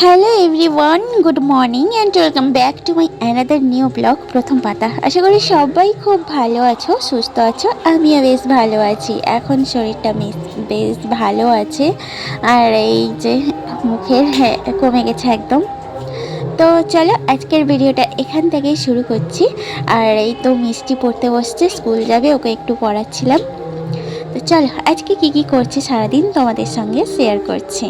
Hello everyone, good morning and welcome back to my another new blog প্রথম পাতা। আশা করি সবাই খুব ভালো আছো, সুস্থ আছো। আমিও বেশ ভালো আছি। এখন শরীরটা বেশ ভালো আছে। আর এই যে মুখের কমে গেছে একদম। তো চলো আজকের ভিডিওটা এখান থেকেই শুরু করছি। আর এই তো মিষ্টি পড়তে বসছে, স্কুল যাবে, ওকে একটু পড়াচ্ছিলাম। তো চলো আজকে কি করছি সারাদিন তোমাদের সঙ্গে শেয়ার করছি।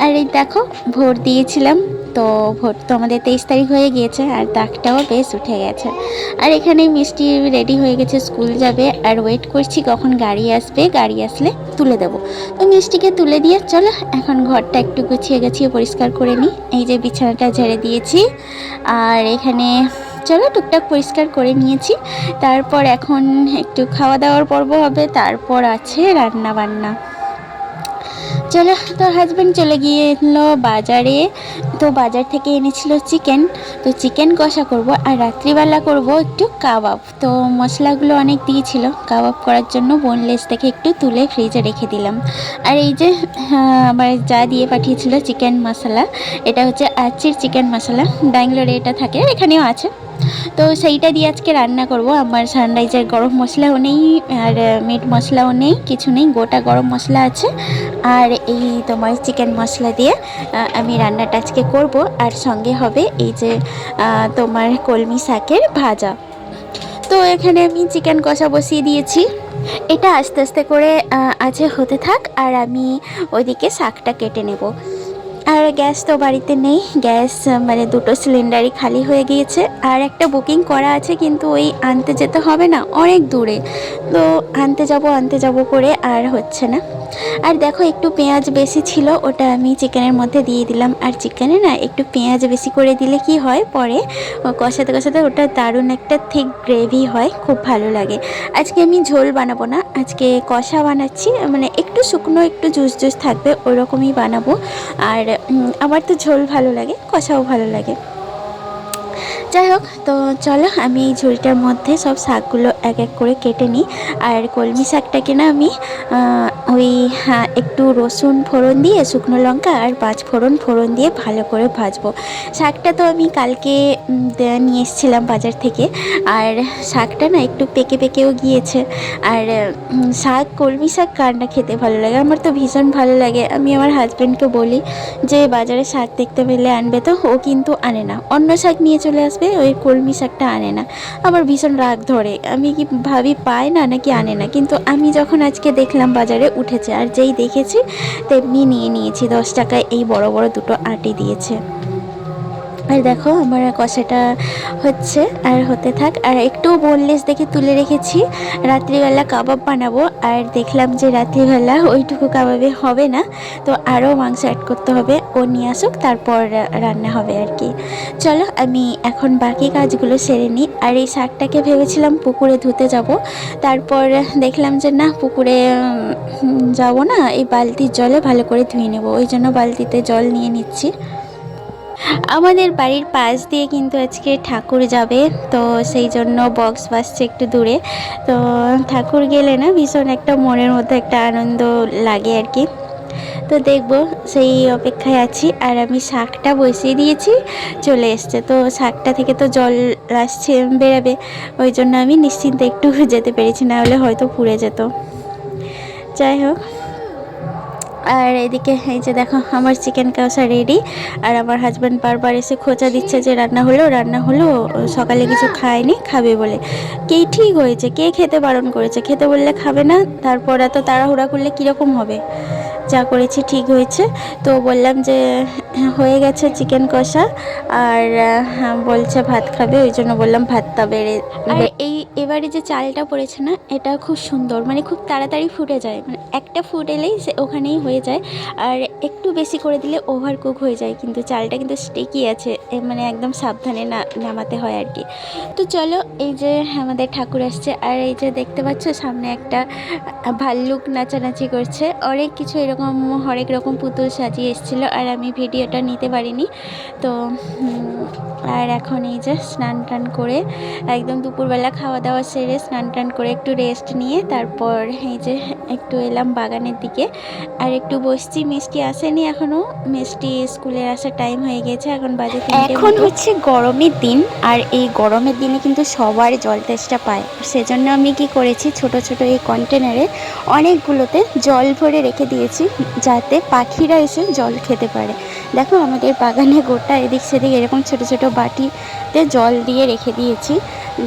আর এই দেখো, ভোট দিয়েছিলাম, তো ভোট তো আমাদের 23 তারিখ হয়ে গিয়েছে, আর দাগটাও বেশ উঠে গেছে। আর এখানে মিষ্টি রেডি হয়ে গেছে, স্কুল যাবে। আর ওয়েট করছি কখন গাড়ি আসবে, গাড়ি আসলে তুলে দেব। তো মিষ্টিকে তুলে দিয়ে চলো এখন ঘরটা একটু গুছিয়ে পরিষ্কার করে নিই। এই যে বিছানাটা ঝেড়ে দিয়েছি, আর এখানে চলো টুকটাক পরিষ্কার করে নিয়েছি। তারপর এখন একটু খাওয়া দাওয়ার পর্ব হবে, তারপর আছে রান্না বান্না। চলো, তো হাজব্যান্ড চলে গিয়েছিল বাজারে, তো বাজার থেকে এনেছিল চিকেন। তো চিকেন কষা করব, আর রাত্রিবেলা করব একটু কাবাব। তো মশলাগুলো অনেক দিয়েছিল কাবাব করার জন্য, বোনলেস থেকে একটু তুলে ফ্রিজে রেখে দিলাম। আর এই যে আমার যা দিয়ে পাঠিয়েছিল চিকেন মশলা, এটা হচ্ছে আচির চিকেন মশলা, ব্যাঙ্গালোরে এটা থাকে, এখানেও আছে। তো সেইটা দিয়ে আজকে রান্না করব। আমার সানরাইজের গরম মশলাও নেই, আর মিট মশলাও নেই, কিছু নেই, গোটা গরম মশলা আছে। আর এই তোমার চিকেন মশলা দিয়ে আমি রান্নাটা আজকে করব। আর সঙ্গে হবে এই যে তোমার কলমি শাকের ভাজা। তো এখানে আমি চিকেন কষা বসিয়ে দিয়েছি, এটা আস্তে আস্তে করে আছে হতে থাক, আর আমি ওইদিকে শাকটা কেটে নেব। আর গ্যাস তো বাড়িতে নেই, গ্যাস মানে দুটো সিলিন্ডারই খালি হয়ে গিয়েছে। আর একটা বুকিং করা আছে, কিন্তু ওই আনতে যেতে হবে না, অনেক দূরে। তো আনতে যাব করে আর হচ্ছে না। আর দেখো একটু পেঁয়াজ বেশি ছিল, ওটা আমি চিকেনের মধ্যে দিয়ে দিলাম। আর চিকেনে না একটু পেঁয়াজ বেশি করে দিলে কি হয়, পরে কষাতে ওটা দারুণ একটা থিক গ্রেভি হয়, খুব ভালো লাগে। আজকে আমি ঝোল বানাবো না, আজকে কষা বানাচ্ছি, মানে একটু শুকনো একটু জুস থাকবে ওরকমই বানাবো। আর আমার তো ঝোল ভালো লাগে, কষাও ভালো লাগে। যাই হোক, তো চলো আমি এই ঝুড়িটার মধ্যে সব শাকগুলো এক এক করে কেটে নিই। আর কলমি শাকটাকে না আমি ওই একটু রসুন ফোড়ন দিয়ে, শুকনো লঙ্কা আর 5 ফোড়ন দিয়ে ভালো করে ভাজবো। শাকটা তো আমি কালকে নিয়ে এসেছিলাম বাজার থেকে, আর শাকটা না একটু পেকেও গিয়েছে। আর শাক, কলমি শাক কার না খেতে ভালো লাগে, আমার তো ভীষণ ভালো লাগে। আমি আমার হাজব্যান্ডকে বলি যে বাজারে শাক দেখতে পেলে আনবে, তো ও কিন্তু আনে না, অন্য শাক নিয়ে চলে আসবে, ওই কলমি শাকটা আনে না। আমার ভীষণ রাগ ধরে, আমি কি ভাবি পায় না নাকি আনে না। কিন্তু আমি যখন আজকে দেখলাম বাজারে উঠেছে, আর যেই দেখেছি তেমনি নিয়ে নিয়েছি। 10 টাকায় এই বড় বড় দুটো আটি দিয়েছে। আর দেখো আমার কষাটা হচ্ছে, আর হতে থাক। আর একটু বোনলেস দেখে তুলে রেখেছি, রাত্রিবেলা কাবাব বানাবো। আর দেখলাম যে রাত্রিবেলা ওইটুকু কাবাবে হবে না, তো আরও মাংস অ্যাড করতে হবে। ও নিয়ে আসুক, তারপর রান্না হবে আর কি। চলো আমি এখন বাকি কাজগুলো সেরে নিই। আর এই শাকটাকে ভেবেছিলাম পুকুরে ধুতে যাব, তারপর দেখলাম যে না, পুকুরে যাব না, এই বালতির জলে ভালো করে ধুয়ে নেব, ওই জন্য বালতিতে জল নিয়ে নিচ্ছি। আমাদের বাড়ির পাশ দিয়ে কিন্তু আজকে ঠাকুর যাবে, তো সেই জন্য বক্স বাজছে একটু দূরে। তো ঠাকুর গেলে না ভীষণ একটা মনের মধ্যে একটা আনন্দ লাগে আর কি। তো দেখব, সেই অপেক্ষায় আছি। আর আমি শাকটা বসিয়ে দিয়েছি, চলে এসছে। তো শাকটা থেকে তো জল আসছে, বেরাবে, ওই জন্য আমি নিশ্চিন্তে একটু যেতে পেরেছি, না হলে হয়তো পুড়ে যেত। যাই হোক, আর এদিকে এই যে দেখো আমার চিকেন কষা রেডি। আর আমার হাজব্যান্ড বারবার এসে খোঁচা দিচ্ছে যে রান্না হলো, সকালে কিছু খায়নি, খাবে বলে। কে ঠিক হয়েছে, কে খেতে বারণ করেছে? খেতে বললে খাবে না, তারপর এত তাড়াহুড়া করলে কীরকম হবে? যা করেছি ঠিক হয়েছে। তো বললাম যে হয়ে গেছে চিকেন কষা, আর বলছে ভাত খাবে, ওই জন্য বললাম ভাতটা বেড়ে। আর এবারে যে চালটা পড়েছে না, এটা খুব সুন্দর, মানে খুব তাড়াতাড়ি ফুটে যায়, মানে একটা ফুট এলেই সে ওখানেই হয়ে যায়। আর একটু বেশি করে দিলে ওভার কুক হয়ে যায়, কিন্তু চালটা কিন্তু স্টিকি আছে, মানে একদম সাবধানে নামাতে হয় আর কি। তো চলো, এই যে আমাদের ঠাকুর আসছে, আর এই যে দেখতে পাচ্ছ সামনে একটা ভাল্লুক নাচানাচি করছে, অনেক কিছু এরকম হরেক রকম পুতুল সাজিয়ে এসেছিলো। আর আমি ভিডিও ভিডিওটা নিতে পারিনি। তো আর এখন এই যে স্নান টান করে একদম দুপুরবেলা খাওয়া দাওয়া সেরে স্নান টান করে একটু রেস্ট নিয়ে তারপর এই যে একটু এলাম বাগানের দিকে আর একটু বসছি। মিষ্টি আসেনি এখনও, মিষ্টি স্কুলের আসার টাইম হয়ে গেছে, এখন বাজে 3টে। এখন হচ্ছে গরমের দিন আর এই গরমের দিনে কিন্তু সবার জল তেষ্টা পায়। সেজন্য আমি কি করেছি, ছোট ছোট এই কন্টেনারে অনেকগুলোতে জল ভরে রেখে দিয়েছি যাতে পাখিরা এসে জল খেতে পারে। দেখো আমাদের বাগানে গোটা এদিক সেদিক এরকম ছোট ছোট বাটিতে জল দিয়ে রেখে দিয়েছি,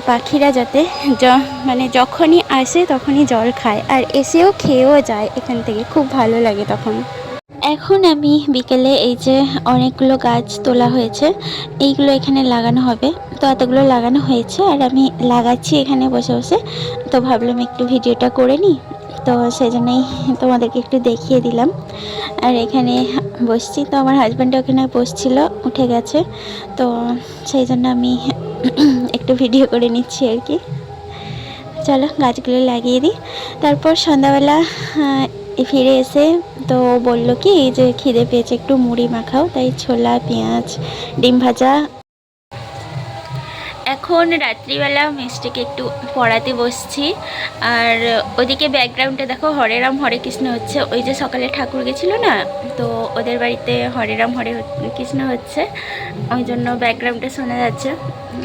পাখিরা যাতে মানে যখনই আসে তখনই জল খায় আর এসেও খেয়েও যায় এখান থেকে, খুব ভালো লাগে তখন। এখন আমি বিকেলে এই যে অনেকগুলো গাছ তোলা হয়েছে, এইগুলো এখানে লাগানো হবে। তো এতগুলো লাগানো হয়েছে আর আমি লাগাচ্ছি এখানে বসে বসে। তো ভাবলাম একটু ভিডিওটা করে নিই, তো সেই জন্যই তোমাদেরকে একটু দেখিয়ে দিলাম। আর এখানে বসছি, তো আমার হাজব্যান্ড ওখানে বসছিল, উঠে গেছে, তো সেই জন্য আমি একটু ভিডিও করে নিচ্ছি আর কি। চলো গাছগুলো লাগিয়ে দিই। তারপর সন্ধ্যাবেলা ফিরে এসে তো বললো কি যে খিদে পেয়েছে, একটু মুড়ি মাখাও, তাই ছোলা পেঁয়াজ ডিম ভাজা। এখন রাত্রিবেলা মিষ্টিকে একটু পড়াতে বসছি আর ওদিকে ব্যাকগ্রাউন্ডে দেখো হরে রাম হরে কৃষ্ণ হচ্ছে। ওই যে সকালে ঠাকুর গেছিলো না, তো ওদের বাড়িতে হরে রাম হরে কৃষ্ণ হচ্ছে, ওই জন্য ব্যাকগ্রাউন্ডে শোনা যাচ্ছে।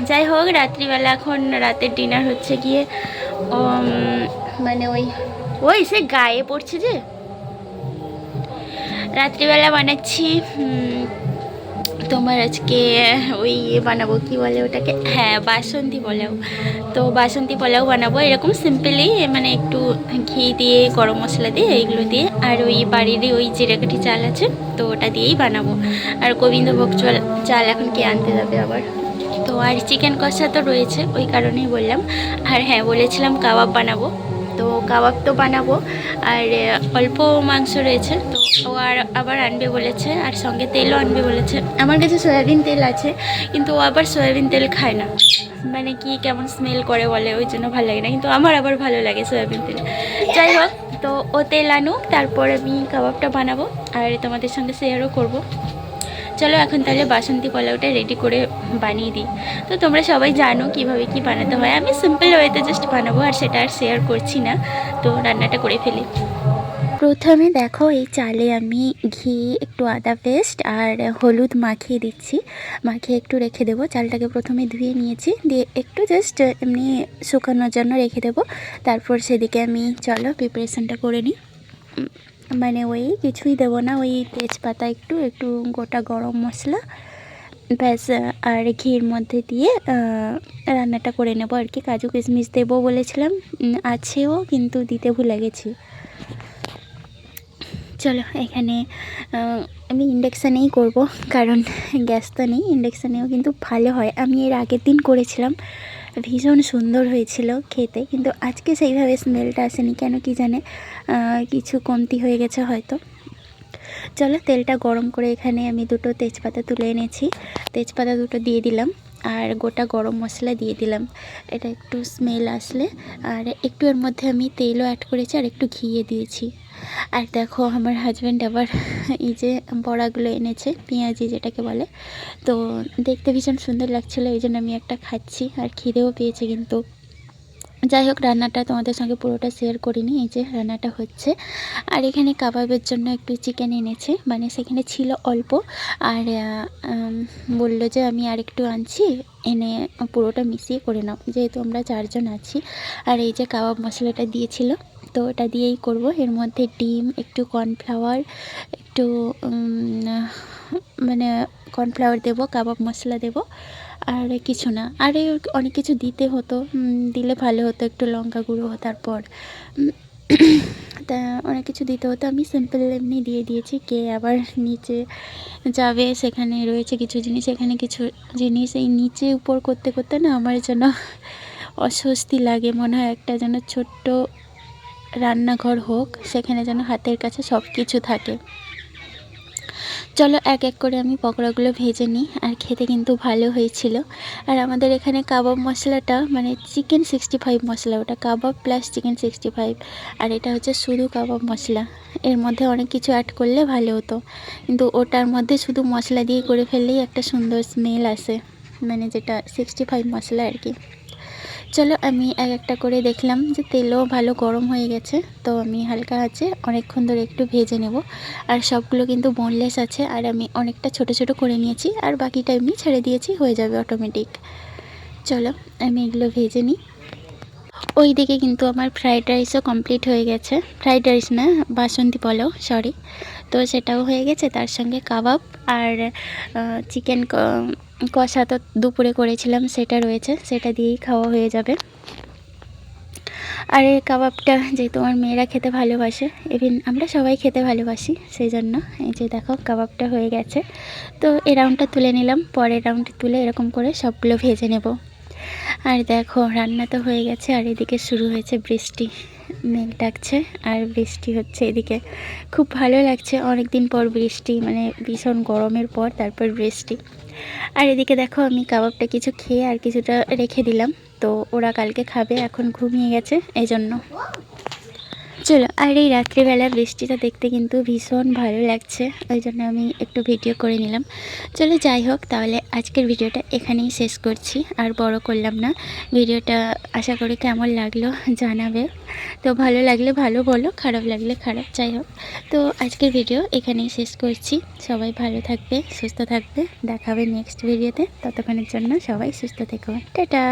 যাই হোক, রাত্রিবেলা এখন রাতের ডিনার হচ্ছে গিয়ে মানে ওই সে গায়ে পড়ছে যে, রাত্রিবেলা বানাচ্ছি তোমার আজকে ওই বানাবো, কি বলে ওটাকে, হ্যাঁ বাসন্তী পোলাও। তো বাসন্তী পোলাও বানাবো এরকম সিম্পলি, মানে একটু ঘি দিয়ে গরম মশলা দিয়ে এইগুলো দিয়ে, আর ওই বাড়িরই ওই জিরাকাঠি চাল আছে তো ওটা দিয়েই বানাবো। আর গোবিন্দভোগ চাল এখন কে আনতে যাবে আবার। তো আর চিকেন কষা তো রয়েছে, ওই কারণেই বললাম। আর হ্যাঁ বলেছিলাম কাবাব বানাবো, তো কাবাব তো বানাবো। আর অল্প মাংস রয়েছে, তো ও আবার আনবে বলেছে, আর সঙ্গে তেলও আনবে বলেছে। আমার কাছে সয়াবিন তেল আছে, কিন্তু ও আবার সয়াবিন তেল খায় না, মানে কি কেমন স্মেল করে বলে, ওই জন্য ভালো লাগে না, কিন্তু আমার আবার ভালো লাগে সয়াবিন তেল। যাই হোক, তো ও তেল আনুক, তারপর আমি কাবাবটা বানাবো আর তোমাদের সঙ্গে শেয়ারও করবো। চলো এখন তাহলে বাসন্তী পোলাওটা রেডি করে বানিয়ে দিই। তো তোমরা সবাই জানো কিভাবে কি বানাতে হয়, আমি সিম্পল ওয়েতে জাস্ট বানাবো আর সেটা আর শেয়ার করছি না, তো রান্নাটা করে ফেলি। প্রথমে দেখো এই চালে আমি ঘি, একটু আদা পেস্ট আর হলুদ মাখিয়ে দিচ্ছি, মাখিয়ে একটু রেখে দেবো। চালটাকে প্রথমে ধুয়ে নিয়েছি, দিয়ে একটু জাস্ট এমনি শুকানোর জন্য রেখে দেবো। তারপর সেদিকে আমি চলো প্রিপারেশানটা করে নিই। মানে ওই কিছুই দেবো না, ওই তেজপাতা একটু একটু গোটা গরম মশলা ব্যাস, আর ঘির মধ্যে দিয়ে রান্নাটা করে নেবো আর কি। কাজু কিশমিশ দেবো বলেছিলাম, আছেও কিন্তু দিতে ভুলে গেছি। চলো এখানে আমি ইন্ডাকশানেই করব, কারণ গ্যাস তো নেই, ইন্ডাকশানেও কিন্তু ভালো হয়। আমি এর আগের দিন করেছিলাম, ভীষণ সুন্দর হয়েছিল খেতে, কিন্তু আজকে সেইভাবে স্মেলটা আসেনি, কেন কি জানে, কিছু কমতি হয়ে গেছে হয়তো। চলো তেলটা গরম করে এখানে আমি দুটো তেজপাতা তুলে এনেছি, তেজপাতা দুটো দিয়ে দিলাম আর গোটা গরম মশলা দিয়ে দিলাম, এটা একটু স্মেল আসলে। আর একটু এর মধ্যে আমি তেলও অ্যাড করেছি আর একটু ঘিয়ে দিয়েছি। আর দেখো আমার হাজব্যান্ড আবার এই যে বড়াগুলো এনেছে, পেঁয়াজি যেটাকে বলে, তো দেখতে ভীষণ সুন্দর লাগছিলো, এই জন্য আমি একটা খাচ্ছি আর খিদেও পেয়েছে কিন্তু। যাই হোক, রান্নাটা তোমাদের সঙ্গে পুরোটা শেয়ার করিনি, এই যে রান্নাটা হচ্ছে। আর এখানে কাবাবের জন্য একটু চিকেন এনেছে, মানে সেখানে ছিল অল্প, আর বললো যে আমি আরেকটু আনছি, এনে পুরোটা মিশিয়ে করে নাও, যেহেতু আমরা 4 জন আছি। আর এই যে কাবাব মশলাটা দিয়েছিল, তো ওটা দিয়েই করব। এর মধ্যে ডিম, একটু কর্নফ্লাওয়ার, একটু মানে কর্নফ্লাওয়ার দেবো, কাবাব মশলা দেবো, আর কিছু না, আর অনেক কিছু দিতে হতো, দিলে ভালো হতো, একটু লঙ্কা গুঁড়ো, তারপর তা অনেক কিছু দিতে হতো। আমি সিম্পল এমনি দিয়ে দিয়েছি, কে আবার নিচে যাবে, সেখানে রয়েছে কিছু জিনিস, এখানে কিছু জিনিস, এই নিচে উপর করতে করতে না আমার যেন অস্বস্তি লাগে, মনে হয় একটা যেন ছোট্ট রান্নাঘর হোক, সেখানে যেন হাতের কাছে সব কিছু থাকে। চলো এক এক করে আমি পকোড়াগুলো ভেজে নিই। আর খেতে কিন্তু ভালো হয়েছিল। আর আমাদের এখানে কাবাব মশলাটা মানে চিকেন 65 মশলা, ওটা কাবাব প্লাস চিকেন 65, আর এটা হচ্ছে শুধু কাবাব মশলা। এর মধ্যে অনেক কিছু অ্যাড করলে ভালো হতো, কিন্তু ওটার মধ্যে শুধু মশলা দিয়ে করে ফেললেই একটা সুন্দর স্মেল আসে, মানে যেটা 65 মশলা আর কি। চলো আমি এক একটা করে দেখলাম যে তেলও ভালো গরম হয়ে গেছে, তো আমি হালকা আঁচে অনেকক্ষণ ধরে একটু ভেজে নেব। আর সবগুলো কিন্তু বোনলেস আছে, আর আমি অনেকটা ছোট ছোট করে নিয়েছি, আর বাকিটা এমনি ছেড়ে দিয়েছি, হয়ে যাবে অটোমেটিক। চলো আমি এগুলো ভেজে নিই। ওই দিকে কিন্তু আমার ফ্রাইড রাইসও কমপ্লিট হয়ে গেছে, ফ্রাইড রাইস না, বাসন্তী পোলাও, সরি। তো সেটাও হয়ে গেছে, তার সঙ্গে কাবাব আর চিকেন কষা তো দুপুরে করেছিলাম, সেটা রয়েছে, সেটা দিয়েই খাওয়া হয়ে যাবে। আর এই কাবাবটা যেহেতু আমার মেয়েরা খেতে ভালোবাসে, ইভেন আমরা সবাই খেতে ভালোবাসি, সেই জন্য এই যে দেখো কাবাবটা হয়ে গেছে। তো এই রাউন্ডটা তুলে নিলাম, পরের রাউন্ডে তুলে এরকম করে সবগুলো ভেজে নেব। আর দেখো রান্না তো হয়ে গেছে, আর এদিকে শুরু হয়েছে বৃষ্টি, মেঘ ডাকছে আর বৃষ্টি হচ্ছে এদিকে। খুব ভালো লাগছে, অনেক দিন পর বৃষ্টি, মানে ভীষণ গরমের পর তারপর বৃষ্টি। আর এদিকে দেখো আমি কাবাবটা কিছু খেয়ে আর কিছুটা রেখে দিলাম, তো ওরা কালকে খাবে, এখন ঘুমিয়ে গেছে এই জন্য। চলো, আর এই রাত্রিবেলা বৃষ্টিটা দেখতে কিন্তু ভীষণ ভালো লাগছে, ওই জন্য আমি একটু ভিডিও করে নিলাম। চলো যাই হোক, তাহলে আজকের ভিডিওটা এখানেই শেষ করছি, আর বড় করলাম না ভিডিওটা। আশা করি কেমন লাগলো জানাবে। তো ভালো লাগলে ভালো বলো, খারাপ লাগলে খারাপ, যাই হোক। তো আজকের ভিডিও এখানেই শেষ করছি। সবাই ভালো থাকবে, সুস্থ থাকবে, দেখাবে নেক্সট ভিডিওতে। ততক্ষণের জন্য সবাই সুস্থ থেকো, টাটা।